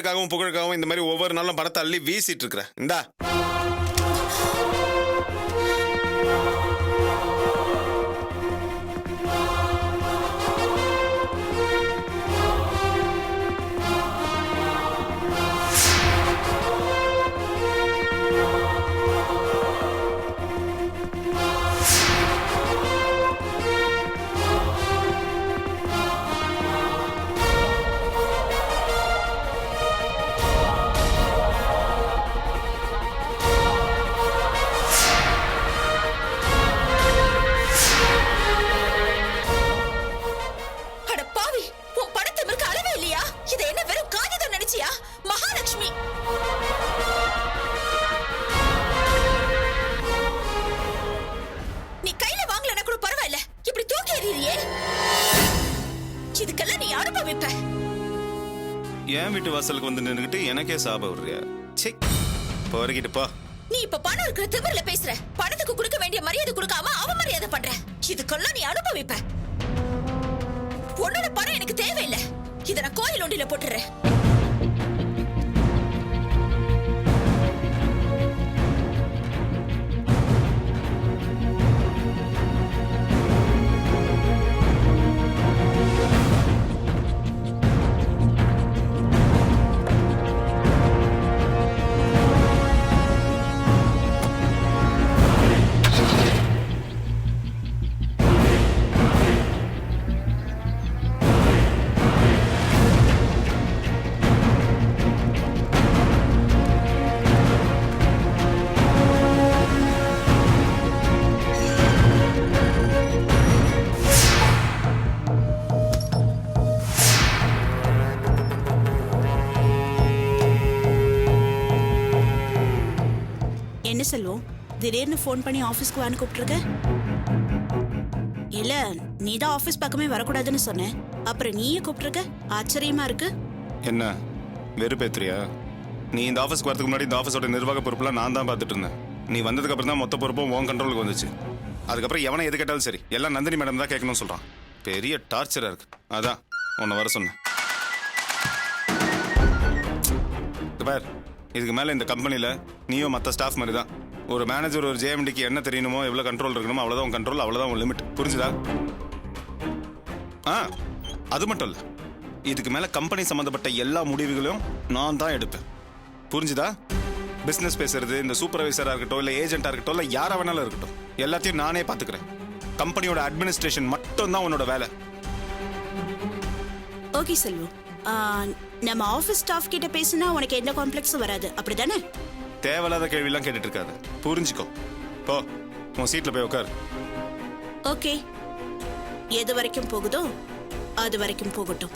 பேருக்காகவும் புகழுக்காகவும் இந்த மாதிரி ஒவ்வொரு நாளும் பணத்தை அள்ளி வீசிட்டு இருக்கிறேன். இந்தா என் வீட்டு வாசலுக்கு வந்து நின்னுக்கிட்டு எனக்கே சாபம் விடுறியா? சே, போறகிட்டு போ. நீ இப்ப பணம் இருக்கிற திமிர்ல பேசுற. பணத்துக்கு கொடுக்க வேண்டிய மரியாதை கொடுக்காம அவமரியாதை பண்ற. இதுக்கெல்லாம் நீ அனுபவிப்ப. உன்னோட பணம் எனக்கு தேவையில்லை. இத நான் கோயில் ஒண்டில போட்டுறேன். என்ன செல்வம், திடீர்னு ஃபோன் பண்ணி ஆபீஸ்க்கு வான்னு கூப்பிட்டுருக்க? இல்ல, நீ தான் ஆபீஸ் பக்கமே வரக்கூடாதுன்னு சொன்ன. அப்புறம் நீயே கூப்பிட்டுருக்க? ஆச்சரியமா இருக்கு. என்ன வெறுப்பேத்துறியா? நீ இந்த ஆஃபீஸ்க்கு வரதுக்கு முன்னாடி இந்த ஆஃபீஸோட நிர்வாக பொறுப்புலாம் நான் தான் பார்த்துட்டு இருந்தேன். நீ வந்ததுக்கு அப்புறம் தான் மொத்த பொறுப்பும் உன் கண்ட்ரோலுக்கு வந்துச்சு. அதுக்கப்புறம் எவனை எது கேட்டாலும் சரி, எல்லாம் நந்தினி மேடம் தான் கேட்கணும்னு சொல்றான். பெரிய டார்ச்சரா இருக்கு. அதான் உன்னை வர சொன்னேன். பார், இதுக்கு மேல இந்த கம்பெனில நீயும் மற்ற ஸ்டாஃப் மாதிரி தான். ஒரு மேனேஜர் ஒரு ஜேஎம்டிக்கு என்ன தெரியணுமோ, எவ்வளவு கண்ட்ரோல் இருக்கணுமோ அவ்வளவுதான் உன் கண்ட்ரோல், அவ்வளவுதான் உன் லிமிட். புரிஞ்சுதா? அது மட்டும் இல்ல, இதுக்கு மேல கம்பெனி சம்பந்தப்பட்ட எல்லா முடிவுகளையும் நான் தான் எடுப்பேன். புரிஞ்சுதா? பிசினஸ் பேசுறது, இந்த சூப்பர்வைசரா இருக்கட்டும், இல்ல ஏஜென்டா இருக்கட்டும், இல்ல யாரா வேணாலும் இருக்கட்டும், எல்லாத்தையும் நானே பாத்துக்கிறேன். கம்பெனியோட அட்மினிஸ்ட்ரேஷன் மட்டும் தான் உன்னோட வேலை. ஓகே செல்வம், நம்ம ஆபீஸ் ஸ்டாஃப் கிட்ட பேசினா உனக்கு எந்த காம்ப்ளெக்ஸும் வராது, அப்படிதானே? தேவையில்லாத கேள்வியெல்லாம் கேட்டுட்டு இருக்காது. புரிஞ்சுக்கோ. போ, உன் சீட்ல போய் உட்காரு. ஓகே, எது வரைக்கும் போகுதோ அது வரைக்கும் போகட்டும்.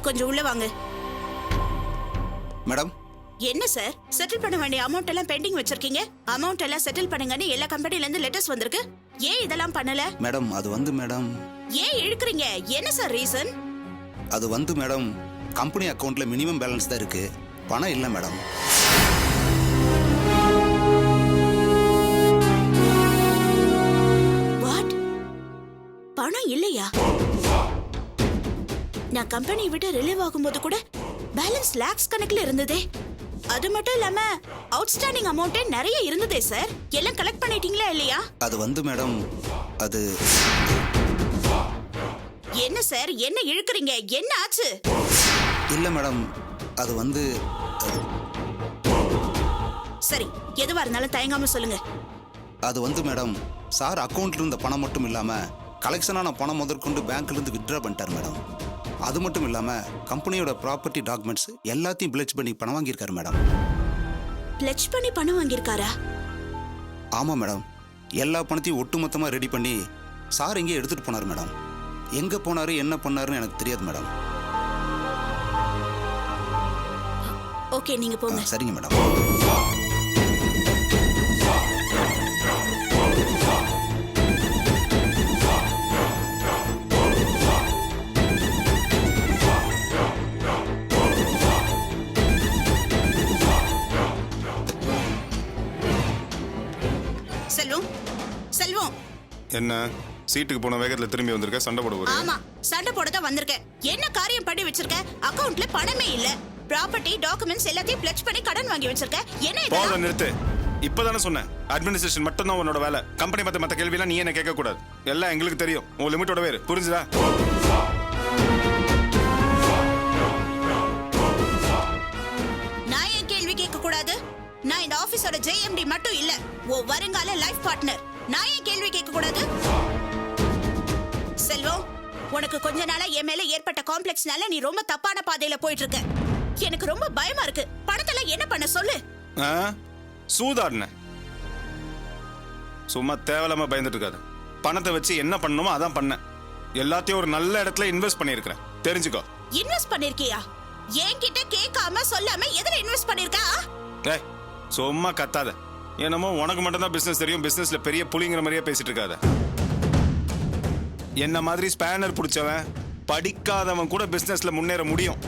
கொஞ்சம் உள்ள வாங்க. மேடம். என்ன சார், செட்டில் பண்ண வேண்டிய அமௌண்ட் எல்லாம் பெண்டிங் வச்சிருக்கீங்க. அமௌண்ட் எல்லாம் செட்டில் பண்ணுங்கன்னு எல்லா கம்பெனில இருந்து லெட்டர்ஸ் வந்திருக்கு. ஏன் இதெல்லாம் பண்ணல? மேடம், அது வந்து மேடம். ஏன் இழுக்குறீங்க? என்ன சார் ரீசன்? அது வந்து மேடம், கம்பெனி அக்கவுண்ட்ல மினிமம் பேலன்ஸ் தான் இருக்கு, பணம் இல்ல மேடம். வாட்? பணம் இல்லையா? நான் கம்பெனி விட்டு ரிலீவ் ஆகும்போது கூட பேலன்ஸ் லாக்ஸ் கணக்குல இருந்ததே. அது மட்டும் இல்லாம அவுட்ஸ்டாண்டிங் அமௌண்ட்டே நிறைய இருந்ததே சார். எல்லாம் கலெக்ட் பண்ணிட்டீங்களா இல்லையா? அது வந்து மேடம், அது என்ன சார், என்ன இழுக்குறீங்க? என்ன ஆச்சு? இல்ல மேடம், அது வந்து சரி, எதுவா இருந்தாலும் தயங்காம சொல்லுங்க. அது வந்து மேடம், சார் அக்கௌண்ட்ல இருந்த பணம் மட்டும் இல்லாம கலெக்ஷனான பணம் முதற்கொண்டு பேங்க்ல இருந்து வித்ட்ரா பண்ணிட்டார் மேடம். அது மட்டும் இல்லாம கம்பெனியோட ப்ராப்பர்ட்டி டாக்குமெண்ட்ஸ் எல்லாத்தையும் பிளட்ஜ் பண்ணி பணம் வாங்கியிருக்காரு மேடம். பிளட்ஜ் பண்ணி பணம் வாங்கியிருக்காரா? ஆமா மேடம், எல்லா பணத்தையும் ஒட்டுமொத்தமா ரெடி பண்ணி சார் எங்கேயே எடுத்துட்டு போனார் மேடம். எங்க போனாரு என்ன பண்ணாருன்னு எனக்கு தெரியாது மேடம். ஓகே, நீங்க போங்க. சரிங்க மேடம். செல்வம், செல்வம். என்ன சீட்டுக்கு போன வேகத்துல திரும்பி வந்திருக்க? சண்டை போட போறீங்க? ஆமா, சண்டை போட தான் வந்திருக்கேன். என்ன காரியம் பண்ணி வச்சிருக்க? அக்கவுண்ட்ல பணமே இல்ல. ப்ராப்பர்ட்டி டாக்குமெண்ட்ஸ் எல்லாத்தையும் பிளட்ஜ் பண்ணி கடன் வாங்கி வச்சிருக்க. என்ன இது? போத நிறுத்து. இப்பதானே சொன்னேன், அட்மினிஸ்ட்ரேஷன் மட்டும் தான் உன்னோட வேலை. கம்பெனி பத்தி மத்த கேள்வி எல்லாம் நீ என்ன கேட்க கூடாது. எல்லாம் எங்களுக்கு தெரியும். உன் லிமிட்டோட வேறு, புரிஞ்சுதா? நான் ஏன் கேள்வி கேட்க கூடாது? நான் இந்த ஆபீஸோட JMD மட்டும் இல்ல, ஓ வருங்கால லைஃப் பார்ட்னர். நான் ஏன் கேள்வி கேட்க கூடாது? செல்வம், உனக்கு கொஞ்ச நாளா என் மேல ஏற்பட்ட காம்ப்ளெக்ஸ்னால நீ ரொம்ப தப்பான பாதையில போயிட்டு இருக்க. எனக்கு ரொம்ப பயமா இருக்கு. பணத்தெல்லாம் என்ன பண்ண சொல்லு. சூதாடின. சும்மா தேவலாம பயந்துட்டு இருக்காது. பணத்தை வச்சு என்ன பண்ணணுமோ அதான் பண்ண. எல்லாத்தையும் ஒரு நல்ல இடத்துல இன்வெஸ்ட் பண்ணிருக்கிறேன், தெரிஞ்சுக்கோ. இன்வெஸ்ட் பண்ணிருக்கியா? என்கிட்ட கேட்காம சொல்லாம எதுல இன்வெஸ்ட் பண்ணிருக்கா? ஏய், சும்மா கத்தாத. என்னமோ உனக்கு மட்டும் தான் பிசினஸ் தெரியும், பிசினஸ்ல பெரிய புலிங்கிற மாதிரியே பேசிட்டு இருக்காத. என்ன மாதிரி ஸ்பேனர் பிடிச்சவன் படிக்காதவன் கூட பிசினஸ்ல முன்னேற முடியும்.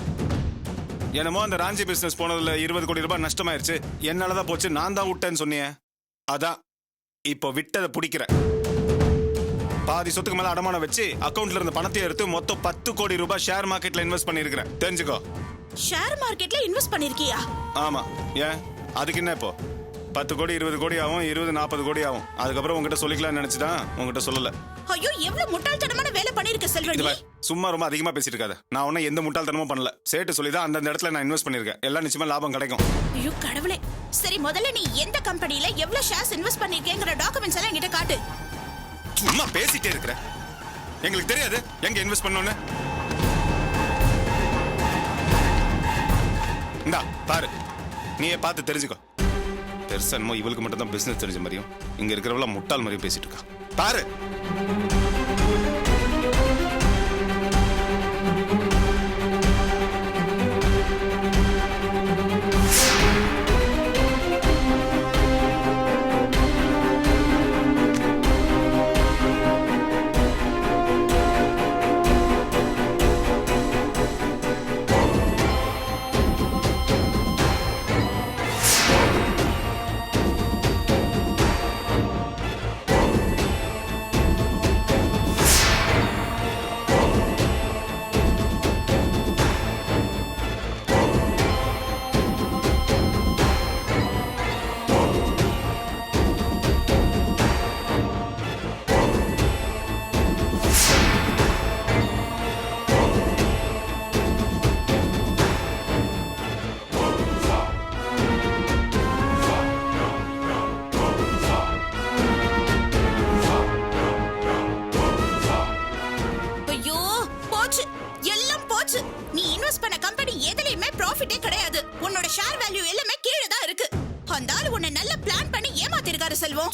என்னமோ அந்த ராஞ்சி பிசினஸ் போனதுல 20 கோடி ரூபாய் நஷ்டமாயிருச்சு, என்னாலதான் போச்சு, நான் தான் விட்டேன்னு சொன்னியே. அதான் இப்போ விட்டதை பிடிக்கிற. பாதி சொத்துக்கு மேல அடமானம் வச்சு அக்கவுண்ட்ல இருந்த பணத்தை எடுத்து மொத்தம் 10 கோடி ரூபாய் ஷேர் மார்க்கெட்ல இன்வெஸ்ட் பண்ணிருக்கிறேன், தெரிஞ்சுக்கோ. ஷேர் மார்க்கெட்ல இன்வெஸ்ட் பண்ணிருக்கியா? ஆமா. ஏன் அதுக்கு என்ன? இப்போ 10 கோடி 20 கோடி ஆகும், 20-40 கோடி ஆகும். அதுக்கப்புறம் உங்ககிட்ட சொல்லிக்கலாம்னு நினைச்சுதான் உங்ககிட்ட சொல்லல. ஐயோ, எவ்வளவு முட்டாள்தனமான வேலை பண்ணிருக்க செல்வன் நீ. சும்மா ரொம்ப அதிகமா பேசிட்டு இருக்காத. நான் ஒன்னும் எந்த முட்டாள்தனமும் பண்ணல. சேட்டு சொல்லிதான் அந்த இடத்துல நான் இன்வெஸ்ட் பண்ணிருக்கேன். எல்லாம் நிச்சயமா லாபம் கிடைக்கும். ஐயோ கடவுளே. சரி, முதல்ல நீ எந்த கம்பெனில எவ்வளவு ஷேர்ஸ் இன்வெஸ்ட் பண்ணிருக்கேங்கற டாக்குமெண்ட்ஸ் எல்லாம் என்கிட்ட காட்டு. சும்மா பேசிட்டே இருக்கிற. எங்களுக்கு தெரியாது எங்க இன்வெஸ்ட் பண்ணனும்னு. இந்தா பாரு, நீயே பார்த்து தெரிஞ்சுக்கோ. பெருசன்மோ இவளுக்கு மட்டும் தான் பிசினஸ் தெரிஞ்ச மாதிரியும் இங்க இருக்கிறவள முட்டாள் மாதிரியும் பேசிட்டு இருக்கா. பாரு.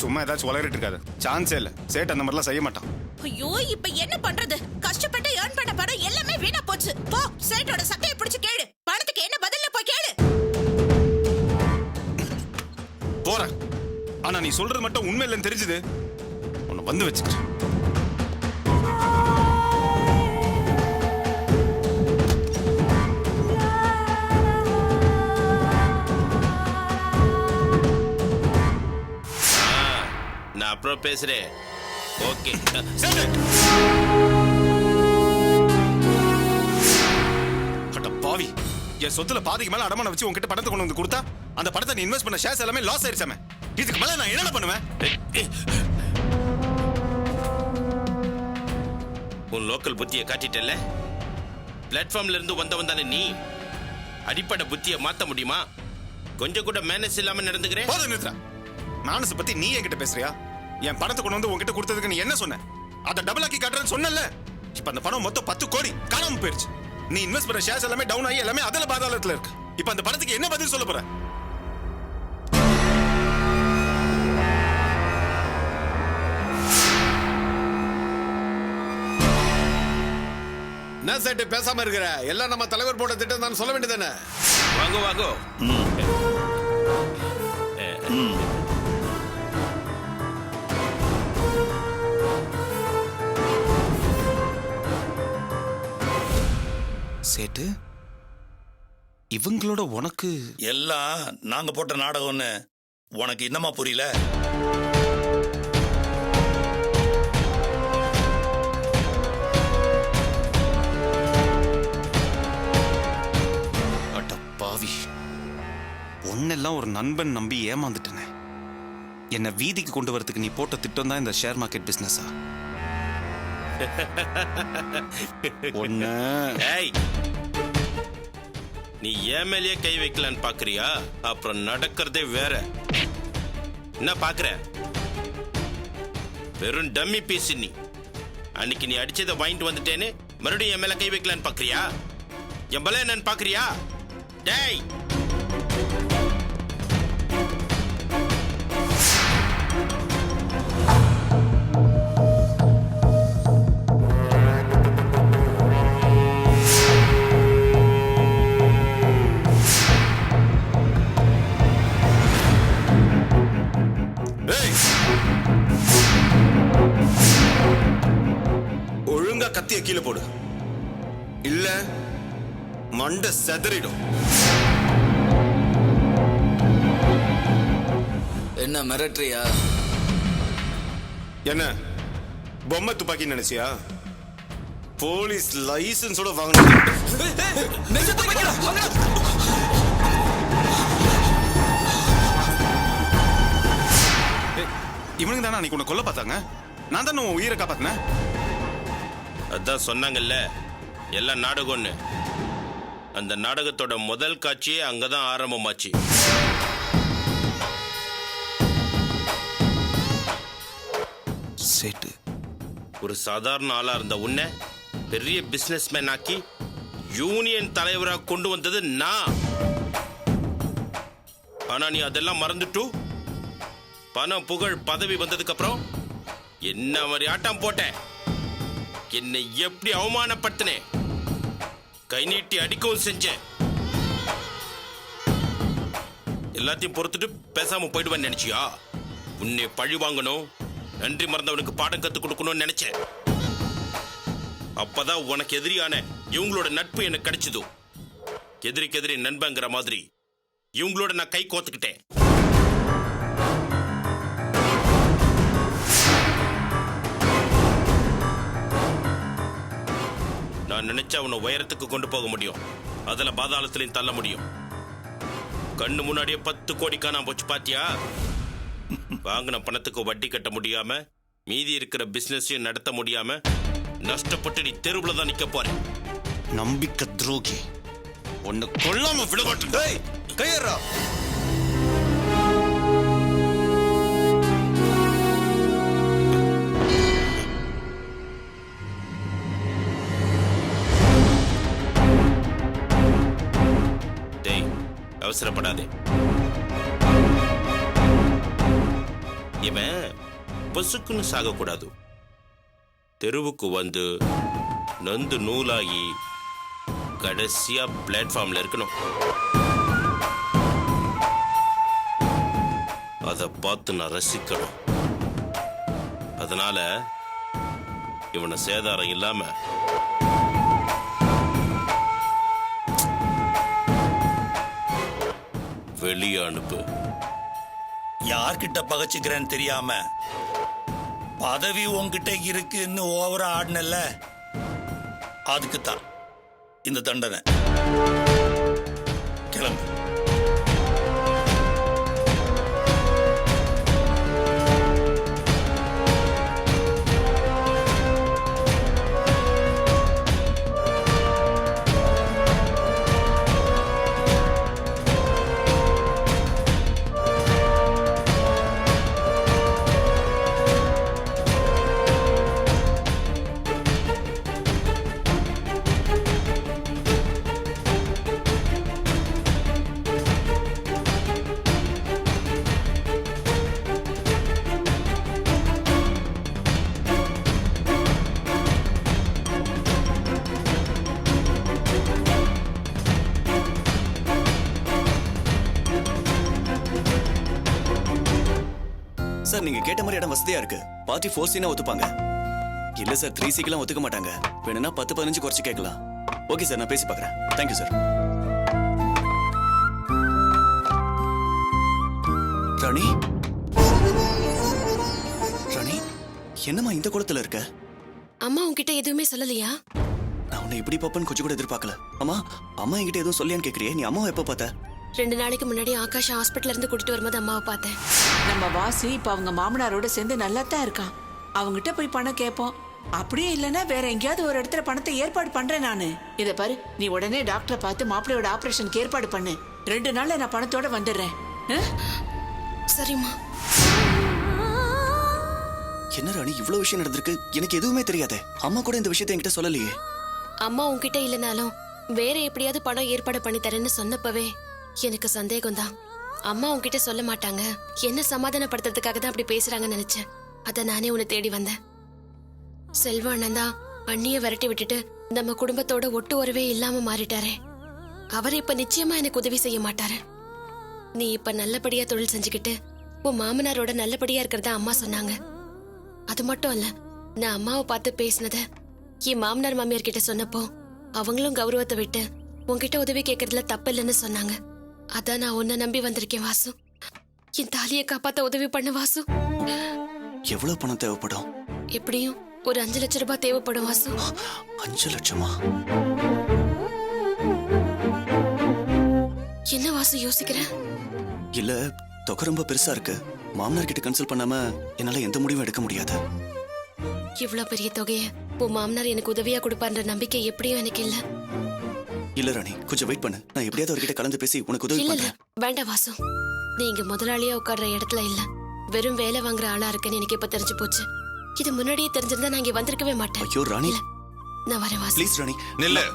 சும்மா ஏதாச்சும் வளரிட்டு இருக்காது. சான்ஸே இல்ல. சேட் அந்த மாதிரிலாம் செய்ய மாட்டான். ஐயோ, இப்ப என்ன பண்றது? கஷ்டப்பட்டு ஏர்ன் பண்ண பணம் எல்லாமே வீணா போச்சு. போ, சேட்டோட சட்டையை பிடிச்சு கேளு. பணத்துக்கு என்ன பதில்ல போய் கேளு. போறேன். ஆனா நீ சொல்றது மட்டும் உண்மை இல்லைன்னு தெரிஞ்சது உன்னை வந்து வச்சுக்க. அப்புறம் பேசுறேன். ஓகே பாவி, என் சொத்துல பாதிக்கு மேல அடமானம் வச்சு உன்கிட்ட பணத்தை கொண்டு வந்து கொடுத்தா அந்த பணத்தை நீ இன்வெஸ்ட் பண்ண ஷேர்ஸ் எல்லாமே லாஸ் ஆயிருச்சாமே. இதுக்கு மேல நான் என்ன பண்ணுவேன்? உன் லோக்கல் புத்தியை காட்டிட்டல. பிளாட்ஃபார்ம்ல இருந்து வந்தவன் தானே நீ. அடிப்படை புத்தியை மாத்த முடியுமா? கொஞ்சம் கூட மேனேஜ் இல்லாம நடந்துக்கிறேன். போதும் நிறுத்துறா. மானச பத்தி நீ என்கிட்ட பேசுறியா? என் பணத்தை கொண்டு வந்து உன்கிட்ட கொடுத்ததுக்கு நீ என்ன சொன்ன? அதை டபுள் ஆக்கி காட்டுறேன்னு சொன்னல. இப்ப அந்த பணம் மொத்தம் 10 கோடி காணாம போயிருச்சு. நீ இன்வெஸ்ட் பண்ண ஷேர்ஸ் எல்லாமே டவுன் ஆகி எல்லாமே அதல பாதாளத்துல இருக்கு. இப்ப அந்த பணத்துக்கு என்ன பதில் சொல்ல போற? என்ன சேட்டு பேசாம இருக்கிற? எல்லாம் நம்ம தலைவர் போட்ட திட்டம் தான் சொல்ல வேண்டியதானே? வாங்கோ வாங்கோ. சேட்டு இவங்களோட உனக்கு எல்லாம் நாங்க போட்ட நாடகம்னு உனக்கு இன்னமா புரியல? அட பாவி, உன்னெல்லாம் ஒரு நண்பன் நம்பி ஏமாந்துட்டேனே. என்ன வீதிக்கு கொண்டு வரதுக்கு நீ போட்ட திட்டம் தான் இந்த ஷேர் மார்க்கெட் பிசினஸா? ஒண்ணு ஏய், நீ ஏன் மேலேயே கை வைக்கலான்னு பாக்குறியா? அப்புறம் நடக்கிறதே வேற. என்ன பாக்குற? வெறும் டம்மி பீஸ் நீ. அன்னைக்கு நீ அடிச்சதை வாங்கிட்டு வந்துட்டேன்னு மறுபடியும் என் மேல கை வைக்கலான்னு பாக்குறியா? என் பல என்னன்னு பாக்குறியா? டேய், ஒழுங்கா கத்திய கீழே போடு, இல்ல மண்டை செதறிடும். என்ன மிரட்டுறியா? என்ன பொம்மை துப்பாக்கி நினைச்சியா? போலீஸ் லைசன்ஸோட வாங்கணும். இவனுக்கு தானே அன்னைக்கு உன்னை கொல்ல பார்த்தாங்க. நான் தான் உன் உயிரை காப்பாத்தினேன். அதான் சொன்னாங்கல்ல எல்லாம் நாடகம்னு. அந்த நாடகத்தோட முதல் காட்சியே அங்கதான் ஆரம்பமாச்சு. சேட்டு, ஒரு சாதாரண ஆளா இருந்த உன்னை பெரிய பிசினஸ்மேன் ஆக்கி யூனியன் தலைவரா கொண்டு வந்தது நான். ஆனா நீ அதெல்லாம் மறந்துட்டு பணம் புகழ் பதவி வந்ததுக்கு அப்புறம் என்ன மாதிரி ஆட்டம் போட்ட? என்னை எப்படி அவமானப்படுத்தினேன்? கை நீட்டி அடிக்கவும் செஞ்சேன். எல்லாத்தையும் பொறுத்துட்டு பேசாம போயிடுவேன்னு நினைச்சியா? உன்னை பழி வாங்கணும், நன்றி மறந்தவனுக்கு பாடம் கத்துக் கொடுக்கணும்னு நினைச்சேன். அப்பதான் உனக்கு எதிரியான இவங்களோட நட்பு எனக்கு கிடைச்சதோ. எதிரிக்கு எதிரி நண்பங்கிற மாதிரி இவங்களோட நான் கை கோத்துக்கிட்டேன். நான் நினைச்சா அவனை உயரத்துக்கு கொண்டு போக முடியும், அதுல பாதாளத்திலையும் தள்ள முடியும். கண்ணு முன்னாடியே 10 கோடி காணாம போச்சு பாத்தியா? வாங்கின பணத்துக்கு வட்டி கட்ட முடியாம, மீதி இருக்கிற பிசினஸையும் நடத்த முடியாம நஷ்டப்பட்டு நீ தெருவுல தான் நிக்க போற. நம்பிக்கை துரோகி, உன்னை கொல்லாம விடமாட்டேன். கையறா. டேய், அவசரப்படாதே. இவன் பசுக்குன்னு சாகக்கூடாது. தெருவுக்கு வந்து நொந்து நூலாகி கடைசியா பிளாட்ஃபார்ம்ல இருக்கணும். அதை பார்த்து நான் ரசிக்கணும். அதனால இவனை சேதாரம் இல்லாம வெளியே அனுப்பு. யார்கிட்ட பகச்சுக்கிறேன்னு தெரியாம பதவி உன்கிட்ட இருக்குன்னு ஓவரா ஆடினல்ல, அதுக்குத்தான் இந்த தண்டனை. கிளம்பு. சார் நீங்க கேட்ட மாதிரி இடம் வசதியா இருக்கு. Party 4C ஒத்துப்பாங்க. இல்ல சார் 3Cலாம் ஒத்துக்க மாட்டாங்க. வேணும்னா 10-15 குறைச்சு கேட்கலாம். ஓகே சார், நான் பேசி பார்க்கறேன். Thank you sir. ராணி, ராணி, என்னம்மா இந்த குளத்துல இருக்க? அம்மா உன்கிட்ட எதுவுமே சொல்லலையா? நான் உன்னை இப்படி பாப்பன்னு கொஞ்சம் கூட எதிர்பார்க்கல. அம்மா என்கிட்ட எதுவும் சொல்லியான்னு கேக்குறியே, நீ அம்மாவை எப்ப பார்த்த? 2 நாளைக்கு முன்னாடி ஆகாஷ் ஹாஸ்பிட்டல்ல இருந்து கூட்டிட்டு வரும்போது அம்மாவை பார்த்தேன். நம்ம வாசு இப்ப அவங்க மாமனாரோட சேர்ந்து நல்லா தான் இருக்கான். அவங்கிட்ட போய் பணம் கேட்போம். அப்படியே இல்லைன்னா வேற எங்கேயாவது ஒரு இடத்துல பணத்தை ஏற்பாடு பண்றேன் நானு. இத பாரு, நீ உடனே டாக்டரை பார்த்து மாப்பிள்ளையோட ஆபரேஷனுக்கு ஏற்பாடு பண்ணு. 2 நாள்ல நான் பணத்தோட வந்துடுறேன். சரிம்மா. என்ன ராணி, இவ்வளவு விஷயம் நடந்திருக்கு, எனக்கு எதுவுமே தெரியாதே. அம்மா கூட இந்த விஷயத்தை என்கிட்ட சொல்லலையே. அம்மா உன்கிட்ட இல்லைனாலும் வேற எப்படியாவது பணம் ஏற்பாடு பண்ணி தரேன்னு சொன்னப்பவே எனக்கு சந்தேகம் தான். அம்மா உன்கிட்ட சொல்ல மாட்டாங்க, என்ன சமாதானப்படுத்துறதுக்காக தான் அப்படி பேசுறாங்கன்னு நினைச்சேன். அத நானே உன்னை தேடி வந்தேன். செல்வ அண்ணன் தான் அண்ணிய விரட்டி விட்டுட்டு நம்ம குடும்பத்தோட ஒட்டு உறவே இல்லாம மாறிட்டாரே. அவர் இப்ப நிச்சயமா எனக்கு உதவி செய்ய மாட்டாரு. நீ இப்ப நல்லபடியா தொழில் செஞ்சுக்கிட்டு உன் மாமனாரோட நல்லபடியா இருக்கிறதா அம்மா சொன்னாங்க. அது மட்டும் இல்ல, நான் அம்மாவை பார்த்து பேசினத என் மாமனார் மாமியார் கிட்ட சொன்னப்போ அவங்களும் கௌரவத்தை விட்டு உன்கிட்ட உதவி கேட்கறதுல தப்பு இல்லைன்னு சொன்னாங்க. அதான் நான் உன்னை நம்பி வந்திருக்கேன் வாசு. என் தாலியை காப்பாத்த உதவி பண்ண வாசு. எவ்வளவு பணம் தேவைப்படும்? எப்படியும் ஒரு 5 லட்சம் ரூபாய் தேவைப்படும் வாசு. 5 லட்சமா? என்ன வாசு யோசிக்கிற? இல்ல, தொகை ரொம்ப பெருசா இருக்கு. மாமனார் கிட்ட கன்சல்ட் பண்ணாம என்னால எந்த முடிவும் எடுக்க முடியாது. இவ்வளவு பெரிய தொகையை உன் மாமனார் எனக்கு உதவியா கொடுப்பான்ற நம்பிக்கை எப்படியும் எனக்கு இல்ல. இல்ல ராணி, கொஞ்சம் வெயிட் பண்ணு. நான் எப்படியாவது அவர்கிட்ட கலந்து பேசி உனக்கு உதவி இல்ல இல்ல, பண்றேன். வேண்டாம் வாசு. நீ இங்க முதலாளியா உட்கார்ற இடத்துல இல்ல, வெறும் வேலை வாங்குற ஆளா இருக்கேன்னு எனக்கு இப்ப தெரிஞ்சு போச்சு. இது முன்னாடியே தெரிஞ்சிருந்தா நான் இங்க வந்திருக்கவே மாட்டேன். ஐயோ ராணி, நான் வரேன் வாசு. ப்ளீஸ் ராணி. நில்லு.